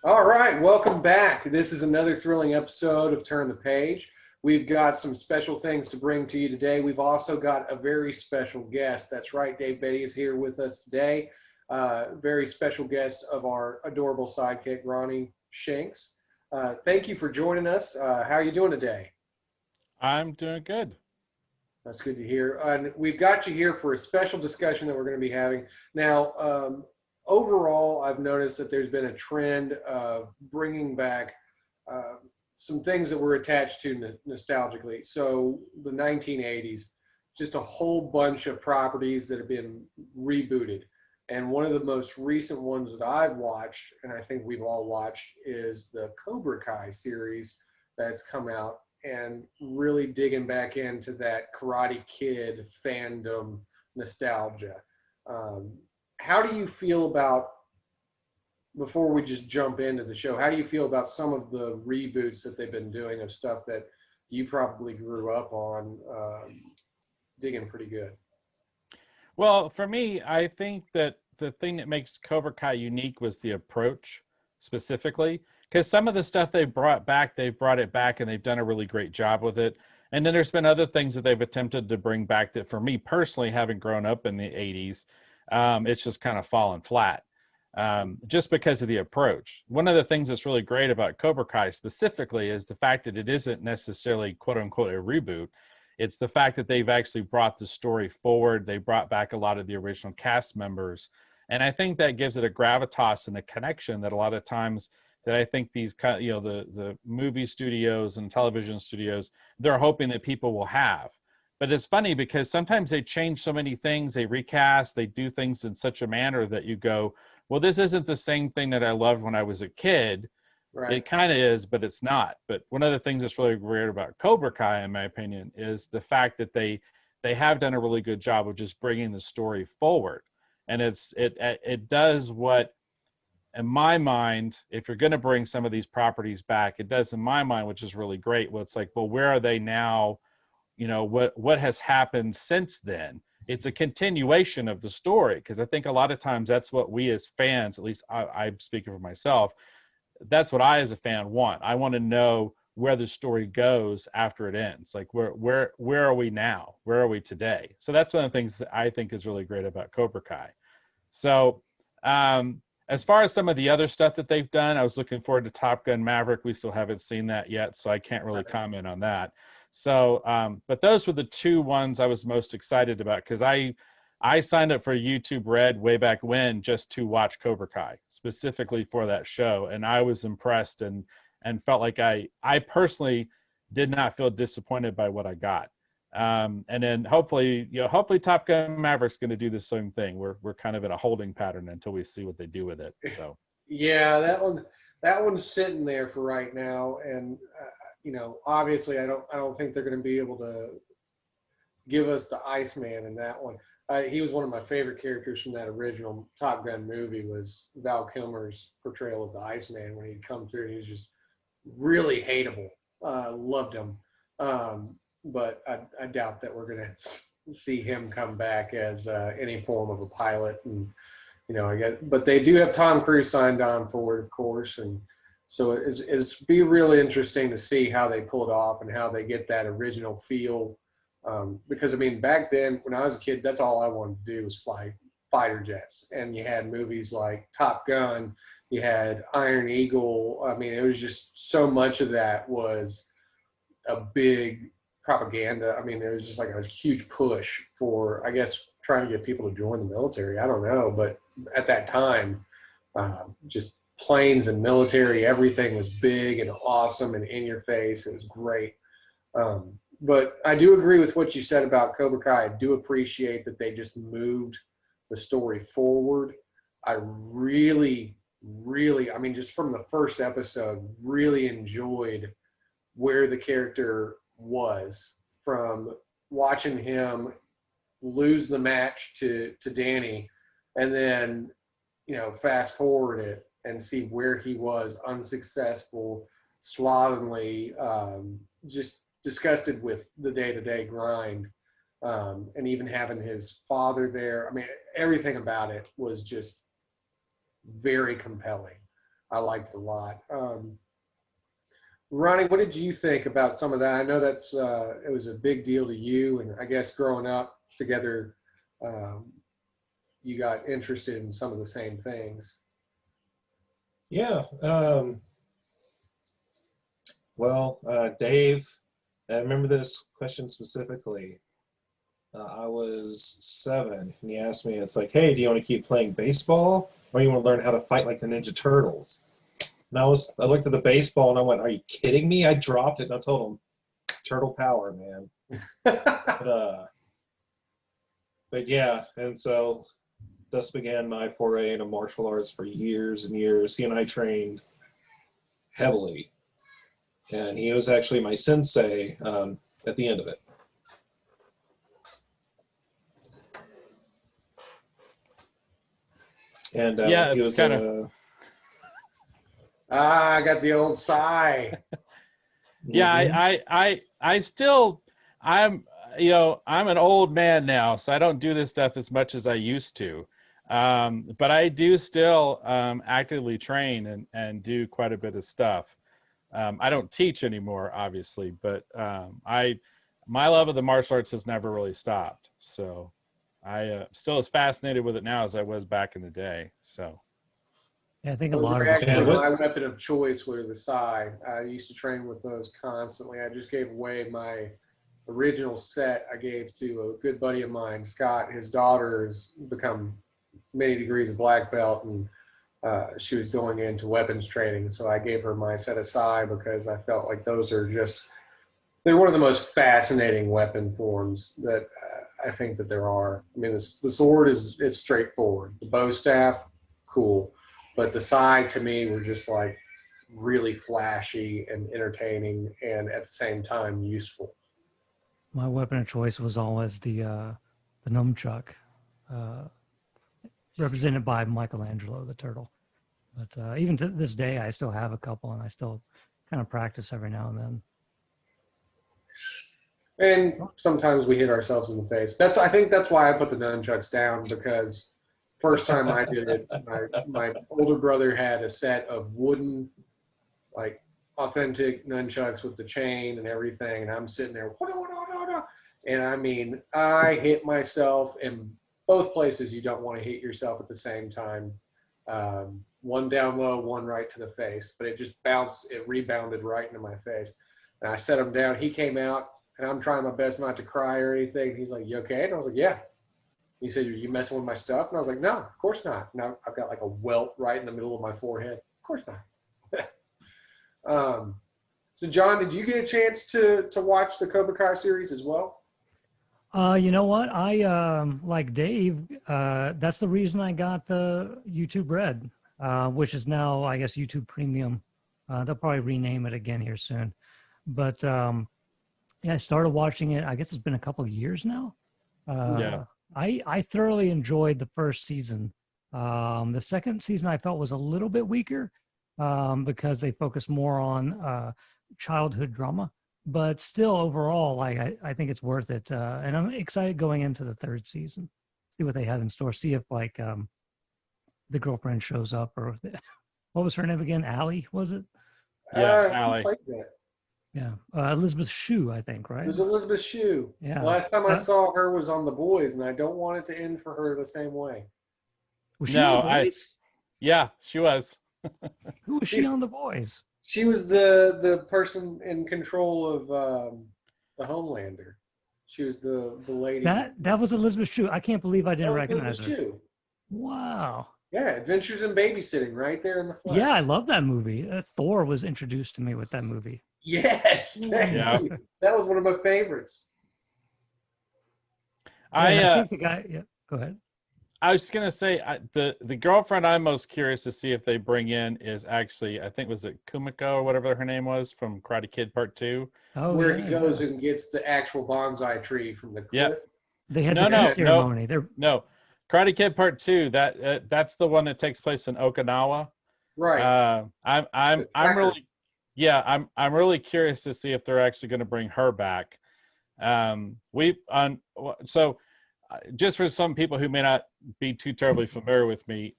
All right, welcome back. This is another thrilling episode of Turn the Page. We've got some special things to bring to you today. We've also got a very special guest. That's right, Dave Beaty is here with us today. Very special guest of our adorable sidekick, Ronnie Shanks. Thank you for joining us. How are you doing today? I'm doing good. That's good to hear. And we've got you here for a special discussion that we're going to be having. Now, overall, I've noticed that there's been a trend of bringing back uh, some things that were attached to nostalgically. So the 1980s, just a whole bunch of properties that have been rebooted. And one of the most recent ones that I've watched, and I think we've all watched, is the Cobra Kai series that's come out and really digging back into that Karate Kid fandom nostalgia. Um, how do you feel about, before we just jump into the show, how do you feel about some of the reboots that they've been doing of stuff that you probably grew up on, digging pretty good? Well, for me, I think that the thing that makes Cobra Kai unique was the approach specifically. Because some of the stuff they brought back, they've brought it back and they've done a really great job with it. And then there's been other things that they've attempted to bring back that, for me personally, having grown up in the 80s, it's just kind of fallen flat just because of the approach. One of the things that's really great about Cobra Kai specifically is the fact that it isn't necessarily quote unquote a reboot. It's the fact that they've actually brought the story forward. They brought back a lot of the original cast members. And I think that gives it a gravitas and a connection that a lot of times that I think these the movie studios and television studios, they're hoping that people will have. But it's funny because sometimes they change so many things, they recast, they do things in such a manner that you go, well, this isn't the same thing that I loved when I was a kid. Right. It kind of is, but it's not. But one of the things that's really weird about Cobra Kai, in my opinion, is the fact that they have done a really good job of just bringing the story forward, and it does what, in my mind, if you're going to bring some of these properties back, it does in my mind, which is really great. Well, it's like, well, where are they now? What has happened since then? It's a continuation of the story, because I think a lot of times that's what we as fans, at least I'm speaking for myself, that's what I as a fan want. I want to know where the story goes after it ends. Like where are we now? Where are we today? So that's one of the things that I think is really great about Cobra Kai. So as far as some of the other stuff that they've done, I was looking forward to Top Gun Maverick. We still haven't seen that yet, so I can't really comment on that. So, but those were the two ones I was most excited about, because I signed up for YouTube Red way back when just to watch Cobra Kai specifically for that show, and I was impressed and felt like I personally did not feel disappointed by what I got. And then hopefully Top Gun Maverick's going to do the same thing. We're kind of in a holding pattern until we see what they do with it. So Yeah, that one's sitting there for right now, and obviously, I don't think they're going to be able to give us the Iceman in that one. He was one of my favorite characters from that original Top Gun movie. Was Val Kilmer's portrayal of the Iceman when he'd come through. He was just really hateable. Loved him, but I doubt that we're going to see him come back as any form of a pilot. And I guess, but they do have Tom Cruise signed on for it, of course, and so it's be really interesting to see how they pull it off and how they get that original feel. Because I mean, back then when I was a kid, that's all I wanted to do was fly fighter jets, and you had movies like Top Gun, you had Iron Eagle. I mean, it was just so much of that was a big propaganda. I mean, there was just like a huge push for, I guess, trying to get people to join the military. I don't know, but at that time, just planes and military, everything was big and awesome and in your face. It was great. But I do agree with what you said about Cobra Kai. I do appreciate that they just moved the story forward. I really, really, I mean, just from the first episode, really enjoyed where the character was, from watching him lose the match to Danny, and then fast forward it and see where he was unsuccessful, slovenly, just disgusted with the day-to-day grind, and even having his father there. I mean, everything about it was just very compelling. I liked a lot. Ronnie, what did you think about some of that? I know that's it was a big deal to you, and I guess growing up together, um, you got interested in some of the same things. Yeah. Well, Dave, I remember this question specifically. I was 7, and he asked me, it's like, hey, do you want to keep playing baseball, or you want to learn how to fight like the Ninja Turtles? And I looked at the baseball, and I went, are you kidding me? I dropped it, and I told him, turtle power, man. But yeah, and so thus began my foray into martial arts for years and years. He and I trained heavily, and he was actually my sensei at the end of it. And Yeah, he it's was kind of. I got the old sigh. Yeah, I still, I'm, I'm an old man now, so I don't do this stuff as much as I used to. But I do still actively train and do quite a bit of stuff. I don't teach anymore, obviously, but my love of the martial arts has never really stopped. So I still as fascinated with it now as I was back in the day. So. Yeah, I think a Those lot are of us. actually Yeah, my weapon of choice were the sai. I used to train with those constantly. I just gave away my original set I gave to a good buddy of mine, Scott. His daughter has become many degrees of black belt, and she was going into weapons training. So I gave her my set of sai because I felt like those are just, they're one of the most fascinating weapon forms that I think that there are. I mean, the sword it's straightforward. The bow staff, cool. But the side to me were just like really flashy and entertaining, and at the same time useful. My weapon of choice was always the nunchuck, represented by Michelangelo, the turtle. But even to this day, I still have a couple, and I still kind of practice every now and then. And sometimes we hit ourselves in the face. I think that's why I put the nunchucks down, because first time I did it, my older brother had a set of wooden, like authentic nunchucks with the chain and everything, and I'm sitting there, and I mean, I hit myself in both places you don't want to hit yourself at the same time. One down low, one right to the face, but it just bounced, it rebounded right into my face. And I set him down. He came out, and I'm trying my best not to cry or anything. He's like, "You okay?" And I was like, "Yeah." He said, "Are you messing with my stuff?" And I was like, "No, of course not." Now I've got like a welt right in the middle of my forehead. Of course not. So John, did you get a chance to watch the Cobra Kai series as well? You know what? I like Dave. That's the reason I got the YouTube Red, which is now, I guess, YouTube Premium. They'll probably rename it again here soon. But yeah, I started watching it. I guess it's been a couple of years now. Yeah. I thoroughly enjoyed the first season. The second season I felt was a little bit weaker because they focused more on childhood drama. But still, overall, like I think it's worth it, and I'm excited going into the third season. See what they have in store. See if like the girlfriend shows up, or what was her name again? Allie, was it? Yeah, Who Allie. played that? Yeah, Elizabeth Shue, I think, right? It was Elizabeth Shue. Yeah. The last time I saw her was on The Boys, and I don't want it to end for her the same way. Was she No, on The Boys? Yeah, she was. Who was she on The Boys? She was the person in control of the Homelander. She was the lady. That was Elizabeth Shue. I can't believe I didn't recognize her. Shue. Wow. Yeah, Adventures in Babysitting, right there in the flesh. Yeah, I love that movie. Thor was introduced to me with that movie. Yes, Yeah. that was one of my favorites. I think the guy. Yeah, go ahead. I was gonna say the girlfriend I'm most curious to see if they bring in is actually, I think, was it Kumiko or whatever her name was from Karate Kid Part 2. Oh, where yeah, he goes and gets the actual bonsai tree from the cliff. Yep. They had No, the tea no, ceremony. No, Karate Kid Part 2. That's the one that takes place in Okinawa. Right. I'm really, yeah, I'm really curious to see if they're actually going to bring her back. So just for some people who may not be too terribly familiar with me,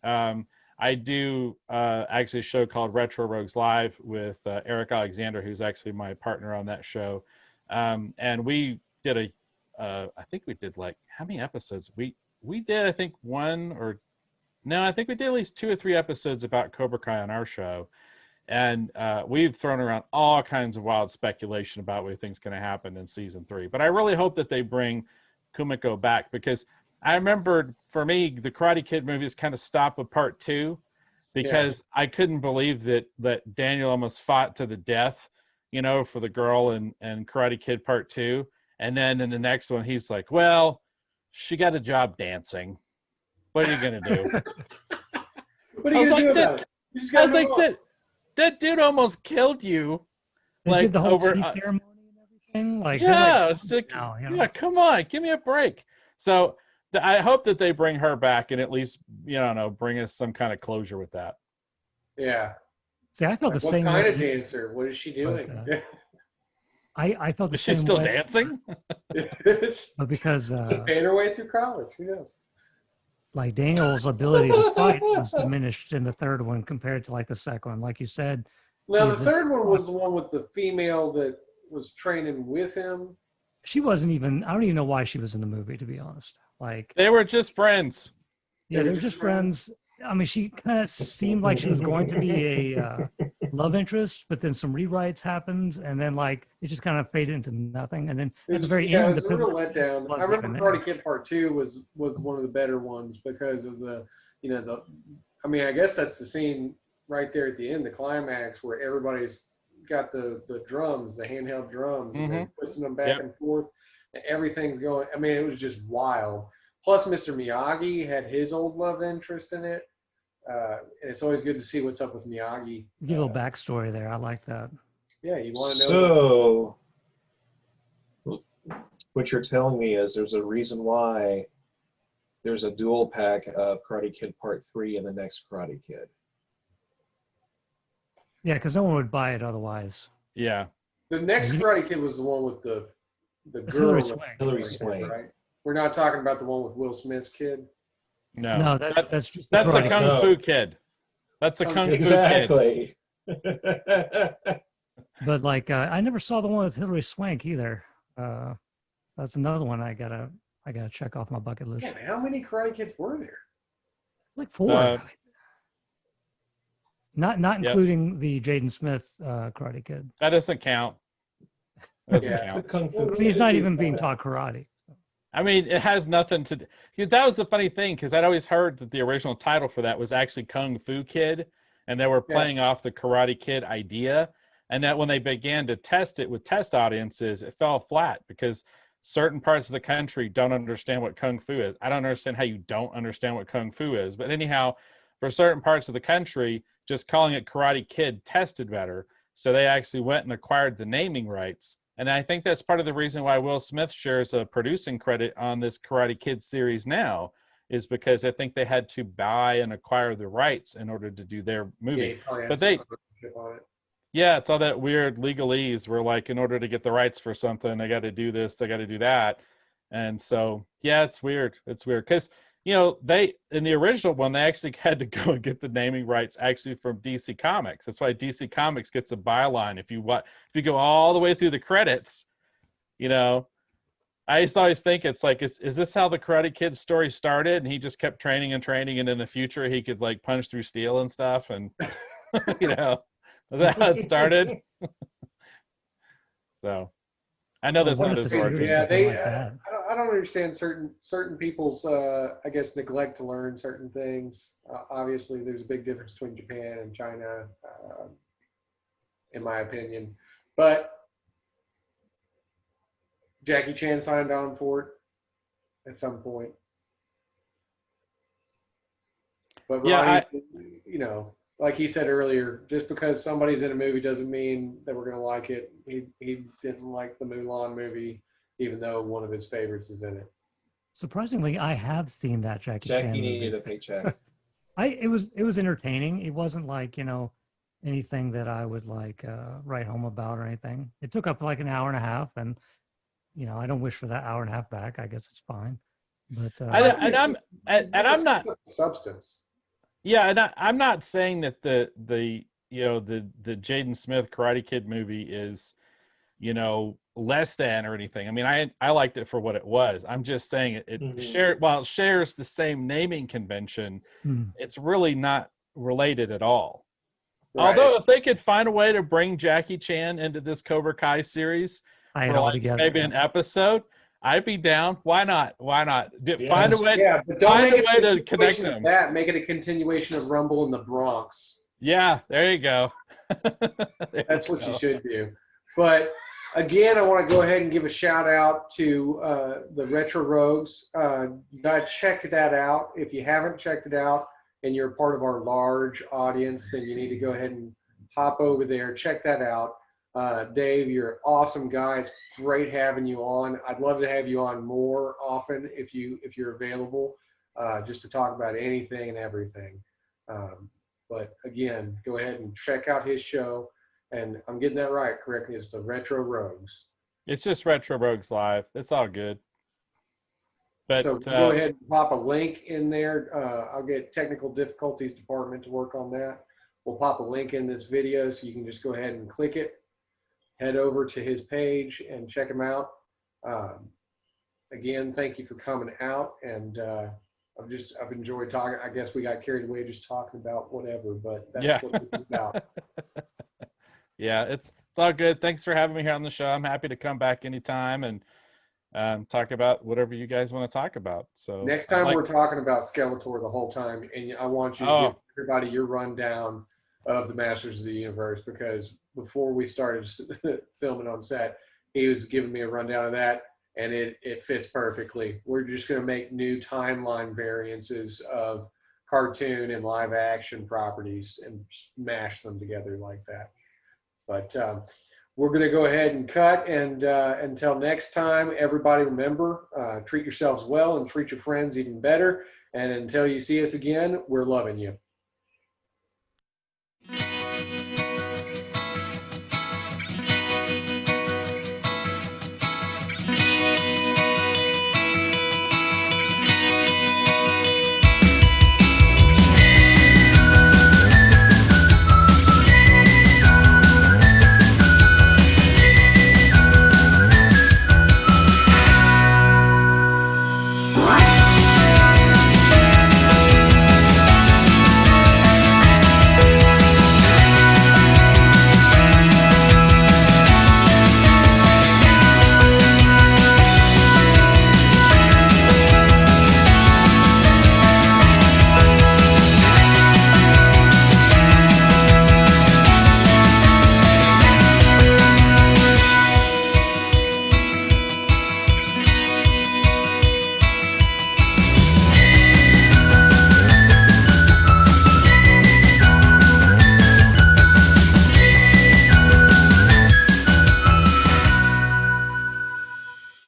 I do actually a show called Retro Rogues Live with Eric Alexander, who's actually my partner on that show. And we did I think we did like, how many episodes? We did, I think I think we did at least 2 or 3 episodes about Cobra Kai on our show. And we've thrown around all kinds of wild speculation about what we think is going to happen in season 3. But I really hope that they bring Kumiko back, because I remembered, for me, the Karate Kid movies kind of stopped with part 2, because I couldn't believe that Daniel almost fought to the death, for the girl in Karate Kid part 2. And then in the next one, he's like, well, she got a job dancing. What are you going to do? What are you going to do about it? You just gotta move on. That dude almost killed you. They did the whole tea ceremony and everything. Like, yeah, come on, give me a break. So I hope that they bring her back and at least, bring us some kind of closure with that. Yeah. See, I felt the same way. What kind of dancer? What is she doing? I felt the same way. She's still dancing? But because paying her way through college. Who knows? Like, Daniel's ability to fight was diminished in the third one compared to like the second one. Like you said. Now the third one was the one with the female that was training with him. She wasn't even. I don't even know why she was in the movie, to be honest. Like, they were just friends. Yeah, they were just friends. I mean, she kind of seemed like she was going to be a love interest, but then some rewrites happened, and then like it just kind of faded into nothing. And then at the very end, it was a real letdown. I remember Karate Kid Part 2 was one of the better ones because of the. I mean, I guess that's the scene right there at the end, the climax, where everybody's got the drums, the handheld drums, and they're twisting them back and forth, and everything's going. I mean, it was just wild. Plus, Mr. Miyagi had his old love interest in it. And it's always good to see what's up with Miyagi. Give a little backstory there. I like that. Yeah, you want to know. So, what you're telling me is there's a reason why there's a dual pack of Karate Kid Part 3 and the next Karate Kid. Yeah, because no one would buy it otherwise. Yeah. The next Karate Kid was the one with the girl. Hilary Swank. Right? We're not talking about the one with Will Smith's kid. No, that's just the Kung Fu Kid. That's the Kung Fu Kid. But like, I never saw the one with Hilary Swank either. That's another one I gotta check off my bucket list. Yeah, how many Karate Kids were there? It's like 4. Not including the Jaden Smith Karate Kid. That doesn't count. He's not even being taught karate. I mean, it has nothing to do. That was the funny thing, because I'd always heard that the original title for that was actually Kung Fu Kid, and they were playing off the Karate Kid idea. And that when they began to test it with test audiences, it fell flat because certain parts of the country don't understand what Kung Fu is. I don't understand how you don't understand what Kung Fu is. But anyhow, for certain parts of the country, just calling it Karate Kid tested better. So they actually went and acquired the naming rights. And I think that's part of the reason why Will Smith shares a producing credit on this Karate Kid series now, is because I think they had to buy and acquire the rights in order to do their movie. Yeah, it's all that weird legalese where, like, in order to get the rights for something, they got to do this, they got to do that. And so, yeah, it's weird. It's weird because, they, in the original one, they actually had to go and get the naming rights actually from DC Comics. That's why DC Comics gets a byline. If you go all the way through the credits, I used to always think it's like, is this how the Karate Kid story started? And he just kept training and training, and in the future he could like punch through steel and stuff, and is that how it started? So I know there's not this word. Yeah, I don't understand certain people's I guess neglect to learn certain things. Obviously, there's a big difference between Japan and China, in my opinion. But Jackie Chan signed on for it at some point. But Ronnie, like he said earlier, just because somebody's in a movie doesn't mean that we're going to like it. He didn't like the Mulan movie, even though one of his favorites is in it. Surprisingly, I have seen that Jackie Chan needed movie. a paycheck. It was entertaining. It wasn't like, anything that I would like write home about or anything. It took up like an hour and a half, and I don't wish for that hour and a half back. I guess it's fine. But I'm not substance. Yeah, and I'm not saying that the you know the Jaden Smith Karate Kid movie is, you know, less than or anything. I mean, I liked it for what it was. I'm just saying it Mhm. while it shares the same naming convention, Hmm. it's really not related at all. Right. Although if they could find a way to bring Jackie Chan into this Cobra Kai series Tie it for all like together. maybe an episode, I'd be down. Why not? Why not? Yeah. Yeah, but don't Find make a it way a to connect continuation of them. that. Make it a continuation of Rumble in the Bronx. Yeah, there you go. There That's you what you go. should do. But again, I want to go ahead and give a shout out to the Retro Rogues. You got to check that out. If you haven't checked it out and you're part of our large audience, then you need to go ahead and hop over there, check that out. Dave, you're an awesome guy. It's great having you on. I'd love to have you on more often if you're available, just to talk about anything and everything. Um, but again, go ahead and check out his show. And I'm getting that right, correctly. It's the Retro Rogues. It's just Retro Rogues Live. It's all good. But So go ahead and pop a link in there. I'll get technical difficulties department to work on that. We'll pop a link in this video so you can just go ahead and click it, head over to his page and check him out. Again, thank you for coming out. And I've enjoyed talking. I guess we got carried away just talking about whatever, but that's yeah. what this is about. Yeah, it's all good. Thanks for having me here on the show. I'm happy to come back anytime and talk about whatever you guys want to talk about. So Next time we're talking about Skeletor the whole time, and I want you to give everybody your rundown of the Masters of the Universe, because before we started filming on set, he was giving me a rundown of that, and it fits perfectly. We're just going to make new timeline variances of cartoon and live action properties and mash them together like that. But we're going to go ahead and cut, and until next time, everybody remember, treat yourselves well and treat your friends even better. And until you see us again, we're loving you.